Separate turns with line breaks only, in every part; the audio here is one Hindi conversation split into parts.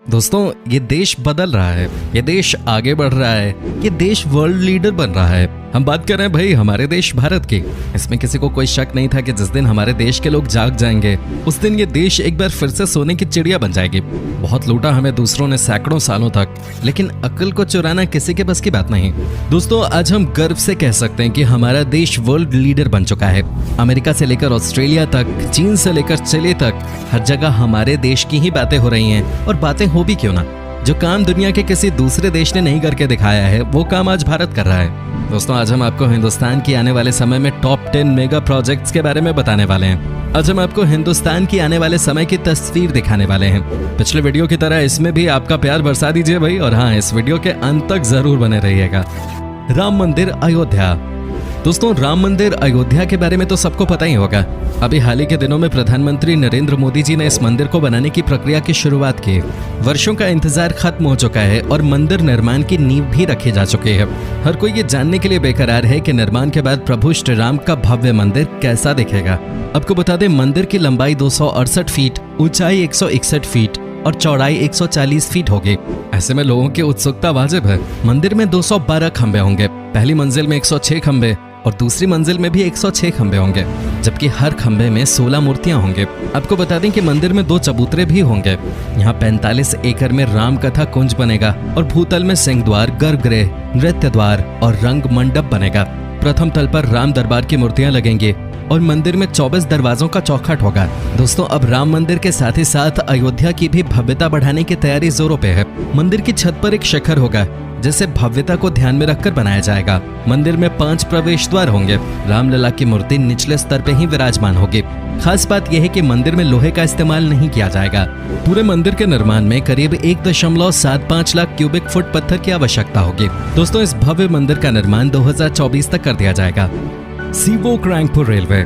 दोस्तों, ये देश बदल रहा है, ये देश आगे बढ़ रहा है, ये देश वर्ल्ड लीडर बन रहा है। हम बात कर रहे हैं भाई हमारे देश भारत की। इसमें किसी को कोई शक नहीं था कि जिस दिन हमारे देश के लोग जाग जाएंगे उस दिन ये देश एक बार फिर से सोने की चिड़िया बन जाएगी। बहुत लूटा हमें दूसरों ने सैकड़ों सालों तक, लेकिन अक्ल को चुराना किसी के बस की बात नहीं। दोस्तों, आज हम गर्व से कह सकते हैं कि हमारा देश वर्ल्ड लीडर बन चुका है। अमेरिका से लेकर ऑस्ट्रेलिया तक, चीन से लेकर चिली तक, हर जगह हमारे देश की ही बातें हो रही हैं। और बातें हो भी क्यों ना, जो काम दुनिया के किसी दूसरे देश ने नहीं करके दिखाया है वो काम आज भारत कर रहा है। दोस्तों, आज हम आपको हिंदुस्तान की आने वाले समय में टॉप 10 मेगा प्रोजेक्ट्स के बारे में बताने वाले हैं। आज हम आपको हिंदुस्तान की आने वाले समय की तस्वीर दिखाने वाले हैं। पिछले वीडियो की तरह इसमें भी आपका प्यार बरसा दीजिए भाई, और हाँ, इस वीडियो के अंत तक जरूर बने रहिएगा। राम मंदिर अयोध्या। दोस्तों, राम मंदिर अयोध्या के बारे में तो सबको पता ही होगा। अभी हाल ही के दिनों में प्रधानमंत्री नरेंद्र मोदी जी ने इस मंदिर को बनाने की प्रक्रिया की शुरुआत की। वर्षों का इंतजार खत्म हो चुका है और मंदिर निर्माण की नींव भी रखी जा चुकी है। हर कोई ये जानने के लिए बेकरार है कि निर्माण के बाद प्रभु श्री राम का भव्य मंदिर कैसा दिखेगा। आपको बता दें, मंदिर की लंबाई 268 फीट, ऊंचाई 161 फीट और चौड़ाई 140 फीट होगी। ऐसे में लोगों की उत्सुकता वाजिब है। मंदिर में 212 खंबे होंगे। पहली मंजिल में 106 खंबे और दूसरी मंजिल में भी 106 खंबे होंगे, जबकि हर खंबे में 16 मूर्तियां होंगे। आपको बता दें कि मंदिर में 2 चबूतरे भी होंगे। यहाँ 45 एकड़ में राम कथा कुंज बनेगा और भूतल में सिंह द्वार, गर्भगृह, नृत्य द्वार और रंग मंडप बनेगा। प्रथम तल पर राम दरबार की मूर्तियां लगेंगी और मंदिर में 24 दरवाजों का चौखट होगा। दोस्तों, अब राम मंदिर के साथ ही साथ अयोध्या की भी भव्यता बढ़ाने की तैयारी जोरों पे है। मंदिर की छत पर एक शिखर होगा जिसे भव्यता को ध्यान में रखकर बनाया जाएगा। मंदिर में 5 प्रवेश द्वार होंगे। रामलला की मूर्ति निचले स्तर पे ही विराजमान होगी। खास बात यह है कि मंदिर में लोहे का इस्तेमाल नहीं किया जाएगा। पूरे मंदिर के निर्माण में करीब 1.75 लाख क्यूबिक फुट पत्थर की आवश्यकता होगी। दोस्तों, इस भव्य मंदिर का निर्माण 2024 तक कर दिया जाएगा। सीवोक रैंकपुर रेलवे।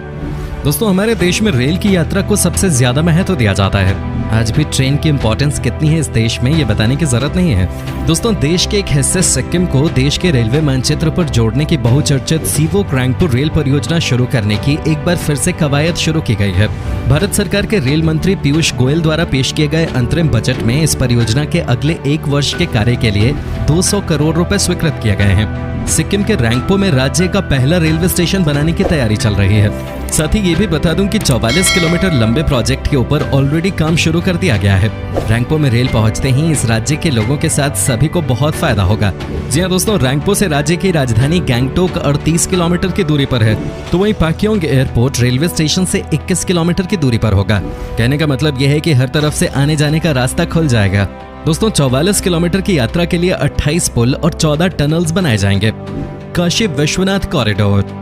दोस्तों, हमारे देश में रेल की यात्रा को सबसे ज्यादा महत्व दिया जाता है। आज भी ट्रेन की इंपॉर्टेंस कितनी है इस देश में, ये बताने की जरूरत नहीं है। दोस्तों, देश के एक हिस्से सिक्किम को देश के रेलवे मानचित्र पर जोड़ने की बहुचर्चित सीवोक रैंकपुर रेल परियोजना शुरू करने की एक बार फिर से कवायद शुरू की गई है। भारत सरकार के रेल मंत्री पीयूष गोयल द्वारा पेश किए गए अंतरिम बजट में इस परियोजना के अगले 1 वर्ष के कार्य के लिए 200 करोड़ रुपए स्वीकृत किए गए हैं। सिक्किम के रैंकपो में राज्य का पहला रेलवे स्टेशन बनाने की तैयारी चल रही है। साथ ही ये भी बता दूं कि 44 किलोमीटर लंबे प्रोजेक्ट के ऊपर ऑलरेडी काम शुरू कर दिया गया है। रैंकपो में रेल पहुंचते ही इस राज्य के लोगों के साथ सभी को बहुत फायदा होगा। जी हां दोस्तों, रैंकपो से राज्य की राजधानी गैंगटोक 38 किलोमीटर की दूरी पर है, तो वहीं पाक्योंग एयरपोर्ट रेलवे स्टेशन से 21 किलोमीटर की दूरी पर होगा। कहने का मतलब यह है कि हर तरफ से आने जाने का रास्ता खुल जाएगा। दोस्तों, 44 किलोमीटर की यात्रा के लिए 28 पुल और 14 टनल्स बनाए जाएंगे। काशी विश्वनाथ कॉरिडोर।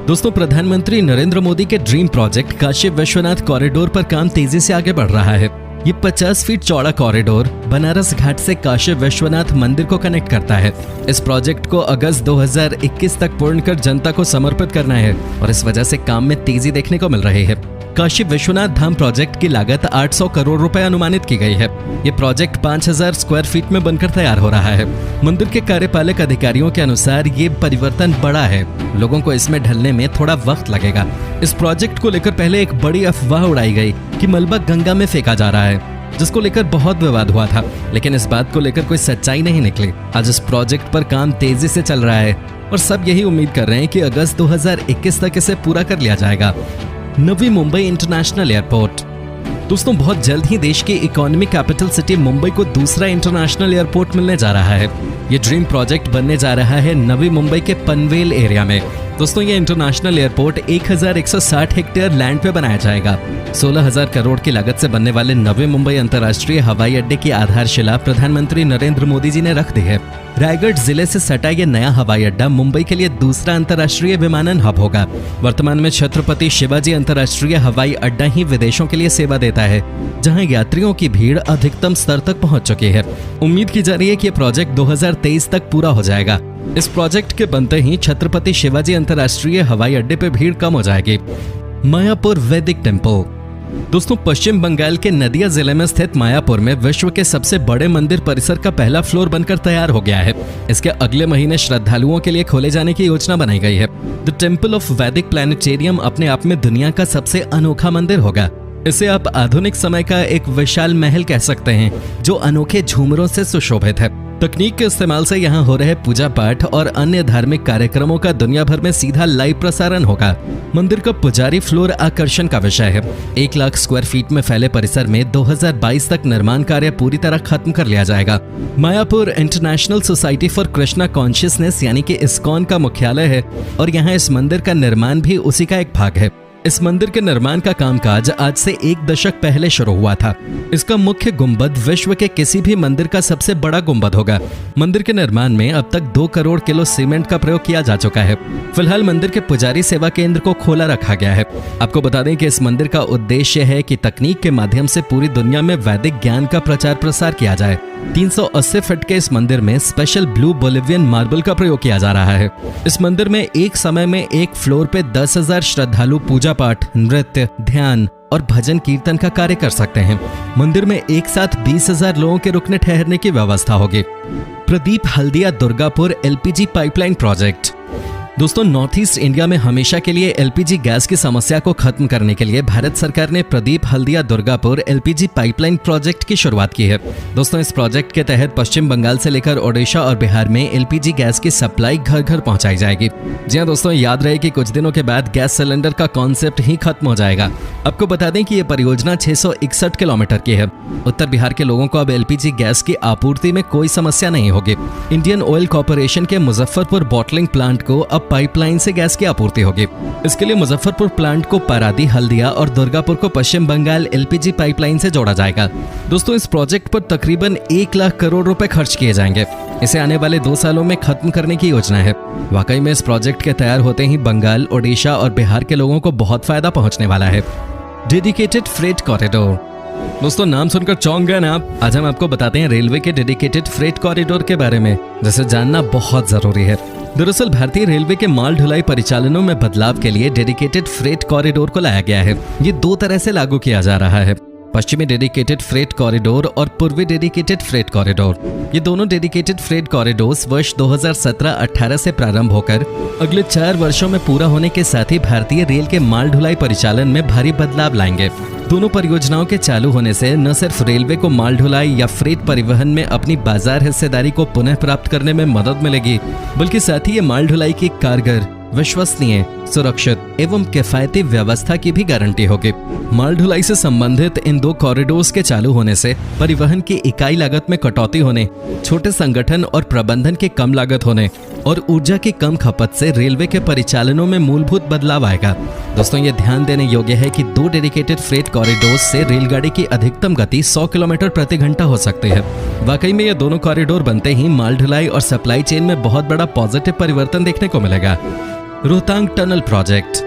दोस्तों, प्रधानमंत्री नरेंद्र मोदी के dream project Kashi Vishwanath corridor पर काम तेजी से आगे बढ़ रहा है। ये 50 फीट चौड़ा कॉरिडोर बनारस घाट से काशी विश्वनाथ मंदिर को कनेक्ट करता है। इस प्रोजेक्ट को अगस्त 2021 तक पूर्ण कर जनता को समर्पित करना है और इस वजह से काम में तेजी देखने को मिल रही है। काशी विश्वनाथ धाम प्रोजेक्ट की लागत 800 करोड़ रुपए अनुमानित की गई है। ये प्रोजेक्ट 5000 स्क्वायर फीट में बनकर तैयार हो रहा है। मंदिर के कार्यपालक अधिकारियों के अनुसार ये परिवर्तन बड़ा है, लोगों को इसमें ढलने में थोड़ा वक्त लगेगा। इस प्रोजेक्ट को लेकर पहले एक बड़ी अफवाह उड़ाई गई कि मलबा गंगा में फेंका जा रहा है, जिसको लेकर बहुत विवाद हुआ था, लेकिन इस बात को लेकर कोई सच्चाई नहीं निकली। आज इस प्रोजेक्ट पर काम तेजी से चल रहा है और सब यही उम्मीद कर रहे हैं कि अगस्त 2021 तक इसे पूरा कर लिया जाएगा। Navi Mumbai international airport. दोस्तों, बहुत जल्द ही देश की इकोनॉमिक कैपिटल सिटी मुंबई को दूसरा इंटरनेशनल एयरपोर्ट मिलने जा रहा है। ये ड्रीम प्रोजेक्ट बनने जा रहा है नवी मुंबई के पनवेल एरिया में। दोस्तों, ये इंटरनेशनल एयरपोर्ट 1160 हेक्टेयर लैंड पे बनाया जाएगा। 16,000 करोड़ की लागत से बनने वाले नवी मुंबई अंतर्राष्ट्रीय हवाई अड्डे की आधारशिला प्रधानमंत्री नरेंद्र मोदी जी ने रख दी है। रायगढ़ जिले से सटा ये नया हवाई अड्डा मुंबई के लिए दूसरा अंतर्राष्ट्रीय विमानन हब होगा। वर्तमान में छत्रपति शिवाजी अंतर्राष्ट्रीय हवाई अड्डा ही विदेशों के लिए सेवा देता है, जहां यात्रियों की भीड़ अधिकतम स्तर तक पहुंच चुकी है। उम्मीद की जा रही है कि प्रोजेक्ट 2023 तक पूरा हो जाएगा। इस प्रोजेक्ट के बनते ही छत्रपति शिवाजी अंतर्राष्ट्रीय हवाई अड्डे पे भीड़ कम हो जाएगी। मायापुर वैदिक टेम्पल। दोस्तों, पश्चिम बंगाल के नदिया जिले में स्थित मायापुर में विश्व के सबसे बड़े मंदिर परिसर का पहला फ्लोर बनकर तैयार हो गया है। इसके अगले महीने श्रद्धालुओं के लिए खोले जाने की योजना बनाई गई है। द टेम्पल ऑफ वैदिक प्लैनेटेरियम अपने आप में दुनिया का सबसे अनोखा मंदिर होगा। इसे आप आधुनिक समय का एक विशाल महल कह सकते हैं जो अनोखे झूमरों से सुशोभित है। तकनीक के इस्तेमाल से यहाँ हो रहे पूजा पाठ और अन्य धार्मिक कार्यक्रमों का दुनिया भर में सीधा लाइव प्रसारण होगा। मंदिर का पुजारी फ्लोर आकर्षण का विषय है। 1 लाख स्क्वायर फीट में फैले परिसर में 2022 तक निर्माण कार्य पूरी तरह खत्म कर लिया जाएगा। Mayapur international society for Krishna consciousness यानी कि इस्कॉन का मुख्यालय है और यहाँ इस मंदिर का निर्माण भी उसी का एक भाग है। इस मंदिर के निर्माण का कामकाज आज से 1 दशक पहले शुरू हुआ था। इसका मुख्य गुंबद विश्व के किसी भी मंदिर का सबसे बड़ा गुंबद होगा। मंदिर के निर्माण में अब तक 2 करोड़ किलो सीमेंट का प्रयोग किया जा चुका है। फिलहाल मंदिर के पुजारी सेवा केंद्र को खोला रखा गया है। आपको बता दें कि इस मंदिर का उद्देश्य है कि तकनीक के माध्यम से पूरी दुनिया में वैदिक ज्ञान का प्रचार प्रसार किया जाए। 380 फीट के इस मंदिर में स्पेशल ब्लू बोलिवियन मार्बल का प्रयोग किया जा रहा है। इस मंदिर में एक समय में एक फ्लोर पे 10,000 श्रद्धालु पूजा पाठ, नृत्य, ध्यान और भजन कीर्तन का कार्य कर सकते हैं। मंदिर में एक साथ 20,000 लोगों के रुकने ठहरने की व्यवस्था होगी। Pradeep Haldia Durgapur LPG pipeline project. दोस्तों, नॉर्थ ईस्ट इंडिया में हमेशा के लिए एलपीजी गैस की समस्या को खत्म करने के लिए भारत सरकार ने Pradeep Haldia Durgapur LPG pipeline project की शुरुआत की है। दोस्तों, इस प्रोजेक्ट के तहत पश्चिम बंगाल से लेकर ओडिशा और बिहार में एलपीजी गैस की सप्लाई घर घर पहुंचाई जाएगी। जी हां दोस्तों, याद रहे कि कुछ दिनों के बाद गैस सिलेंडर का कॉन्सेप्ट ही खत्म हो जाएगा। आपको बता दें कि यह परियोजना 661 किलोमीटर की है। उत्तर बिहार के लोगों को अब एलपीजी गैस की आपूर्ति में कोई समस्या नहीं होगी। इंडियन ऑयल कॉर्पोरेशन के मुजफ्फरपुर बॉटलिंग प्लांट को अब पाइपलाइन से गैस की आपूर्ति होगी। इसके लिए मुजफ्फरपुर प्लांट को पारादी, हल्दिया और दुर्गापुर को पश्चिम बंगाल एलपीजी पाइपलाइन से जोड़ा जाएगा। दोस्तों, इस प्रोजेक्ट पर तकरीबन 1 लाख करोड़ रुपए खर्च किए जाएंगे। इसे आने वाले 2 सालों में खत्म करने की योजना है। वाकई में इस प्रोजेक्ट के तैयार होते ही बंगाल, ओडिशा और बिहार के लोगों को बहुत फायदा पहुंचने वाला है। Dedicated freight corridor. दोस्तों, नाम सुनकर चौंक गए ना आप? आज हम आपको बताते हैं रेलवे के डेडिकेटेड फ्रेट कॉरिडोर के बारे में, जिसे जानना बहुत जरूरी है। दरअसल भारतीय रेलवे के माल ढुलाई परिचालनों में बदलाव के लिए डेडिकेटेड फ्रेट कॉरिडोर को लाया गया है। ये 2 तरह से लागू किया जा रहा है, पश्चिमी डेडिकेटेड फ्रेट कॉरिडोर और पूर्वी डेडिकेटेड फ्रेट कॉरिडोर। ये दोनों डेडिकेटेड फ्रेट कॉरिडोर्स वर्ष 2017-18 से प्रारंभ होकर अगले 4 वर्षों में पूरा होने के साथ ही भारतीय रेल के माल ढुलाई परिचालन में भारी बदलाव लाएंगे। दोनों परियोजनाओं के चालू होने से न सिर्फ रेलवे को माल ढुलाई या फ्रेट परिवहन में अपनी बाजार हिस्सेदारी को पुनः प्राप्त करने में मदद मिलेगी, बल्कि साथ ही ये माल ढुलाई की कारगर, विश्वसनीय, सुरक्षित एवं किफायती व्यवस्था की भी गारंटी होगी। माल ढुलाई से संबंधित इन 2 कॉरिडोर्स के चालू होने से परिवहन की इकाई लागत में कटौती होने, छोटे संगठन और प्रबंधन की कम लागत होने और ऊर्जा की कम खपत से रेलवे के परिचालनों में मूलभूत बदलाव आएगा। दोस्तों, ये ध्यान देने योग्य है कि 2 डेडिकेटेड फ्रेट कॉरिडोर्स से रेलगाड़ी की अधिकतम गति 100 किलोमीटर प्रति घंटा हो सकती है। वाकई में ये दोनों कॉरिडोर बनते ही माल ढुलाई और सप्लाई चेन में बहुत बड़ा पॉजिटिव परिवर्तन देखने को मिलेगा। Rohtang tunnel project.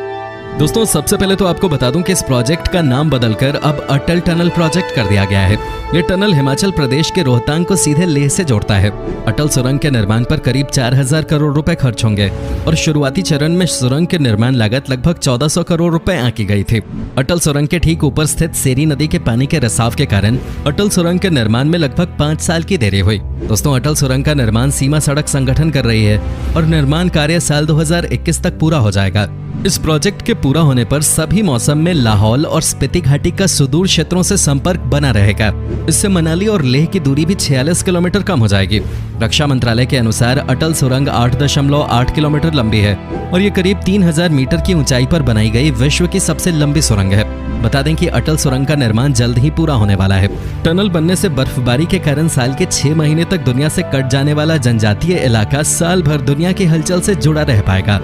दोस्तों, सबसे पहले तो आपको बता दूं कि इस प्रोजेक्ट का नाम बदलकर अब अटल टनल प्रोजेक्ट कर दिया गया है। ये टनल हिमाचल प्रदेश के रोहतांग को सीधे लेह से जोड़ता है। अटल सुरंग के निर्माण पर करीब 4000 करोड़ रुपए खर्च होंगे और शुरुआती चरण में सुरंग की निर्माण लागत लगभग 1400 करोड़ रुपए आंकी गई थी। अटल सुरंग के ठीक ऊपर स्थित सेरी नदी के पानी के रिसाव के कारण अटल सुरंग के निर्माण में लगभग 5 साल की देरी हुई। दोस्तों, अटल सुरंग का निर्माण सीमा सड़क संगठन कर रही है और निर्माण कार्य साल 2021 तक पूरा हो जाएगा। इस प्रोजेक्ट के पूरा होने पर सभी मौसम में लाहौल और स्पीति घाटी का सुदूर क्षेत्रों से संपर्क बना रहेगा। इससे मनाली और लेह की दूरी भी 46 किलोमीटर कम हो जाएगी। रक्षा मंत्रालय के अनुसार अटल सुरंग 8.8 किलोमीटर लंबी है और ये करीब 3000 मीटर की ऊंचाई पर बनाई गई विश्व की सबसे लंबी सुरंग है। बता दें कि अटल सुरंग का निर्माण जल्द ही पूरा होने वाला है। टनल बनने से बर्फबारी के कारण साल के 6 महीने तक दुनिया से कट जाने वाला जनजातीय इलाका साल भर दुनिया की हलचल से जुड़ा रह पाएगा।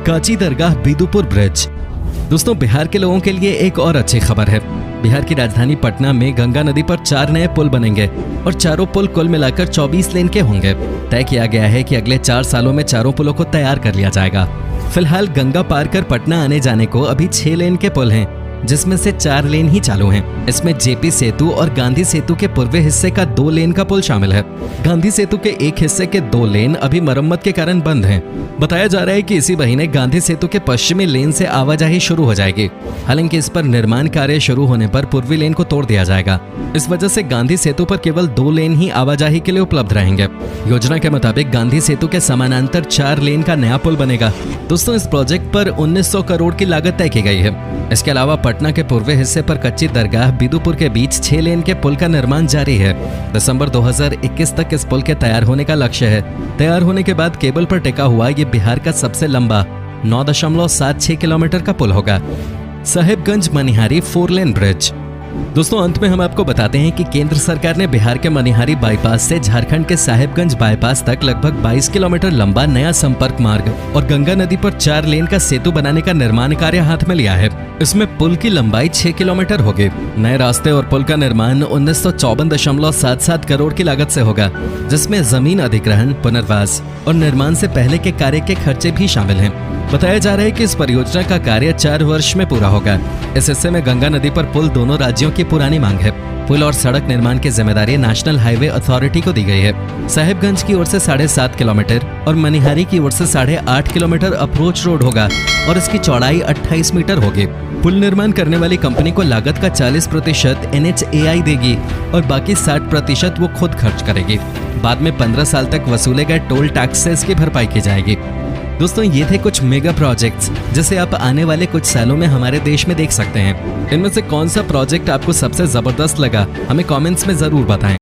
काची दरगाह बिदुपुर ब्रिज। दोस्तों, बिहार के लोगों के लिए एक और अच्छी खबर है। बिहार की राजधानी पटना में गंगा नदी पर 4 नए पुल बनेंगे और चारों पुल कुल मिलाकर 24 लेन के होंगे। तय किया गया है कि अगले 4 सालों में चारों पुलों को तैयार कर लिया जाएगा। फिलहाल गंगा पार कर पटना आने जाने को अभी 6 लेन के पुल हैं, जिसमें से 4 लेन ही चालू हैं। इसमें जेपी सेतु और गांधी सेतु के पूर्वी हिस्से का 2 लेन का पुल शामिल है। गांधी सेतु के एक हिस्से के 2 लेन अभी मरम्मत के कारण बंद हैं। बताया जा रहा है कि इसी महीने गांधी सेतु के पश्चिमी लेन से आवाजाही शुरू हो जाएगी। हालांकि इस पर निर्माण कार्य शुरू होने पर पूर्वी लेन को तोड़ दिया जाएगा। इस वजह से गांधी सेतु पर केवल 2 लेन ही आवाजाही के लिए उपलब्ध रहेंगे। योजना के मुताबिक गांधी सेतु के समानांतर 4 लेन का नया पुल बनेगा। दोस्तों, इस प्रोजेक्ट पर 1900 करोड़ की लागत तय की गई है। इसके अलावा पटना के पूर्वी हिस्से पर कच्ची दरगाह बिदुपुर के बीच 6 लेन के पुल का निर्माण जारी है। दिसंबर 2021 तक इस पुल के तैयार होने का लक्ष्य है। तैयार होने के बाद केबल पर टिका हुआ ये बिहार का सबसे लंबा 9.76 किलोमीटर का पुल होगा। Sahibganj Manihari 4 lane bridge. दोस्तों, अंत में हम आपको बताते हैं कि केंद्र सरकार ने बिहार के मनिहारी बाईपास से झारखंड के साहिबगंज बाईपास तक लगभग 22 किलोमीटर लंबा नया संपर्क मार्ग और गंगा नदी पर 4 लेन का सेतु बनाने का निर्माण कार्य हाथ में लिया है। इसमें पुल की लंबाई 6 किलोमीटर होगी। नए रास्ते और पुल का निर्माण 1954.77 करोड़ की लागत से होगा, जिसमें जमीन अधिग्रहण, पुनर्वास और निर्माण से पहले के कार्य के खर्चे भी शामिल हैं। बताया जा रहा है कि इस परियोजना का कार्य 4 वर्ष में पूरा होगा। इस हिस्से में गंगा नदी पर पुल दोनों राज्यों की पुरानी मांग है। पुल और सड़क निर्माण की जिम्मेदारी नेशनल हाईवे अथॉरिटी को दी गई है। साहिबगंज की ओर से 7.5 किलोमीटर और मनिहारी की ओर से 8.5 किलोमीटर अप्रोच रोड होगा और इसकी चौड़ाई 28 मीटर होगी। पुल निर्माण करने वाली कंपनी को लागत का 40% NHAI देगी और बाकी 60% वो खुद खर्च करेगी। बाद में 15 साल तक वसूले गए टोल टैक्सेस की भरपाई की जाएगी। दोस्तों, ये थे कुछ मेगा प्रोजेक्ट्स जिसे आप आने वाले कुछ सालों में हमारे देश में देख सकते हैं। इनमें से कौन सा प्रोजेक्ट आपको सबसे जबरदस्त लगा, हमें कमेंट्स में जरूर बताएं।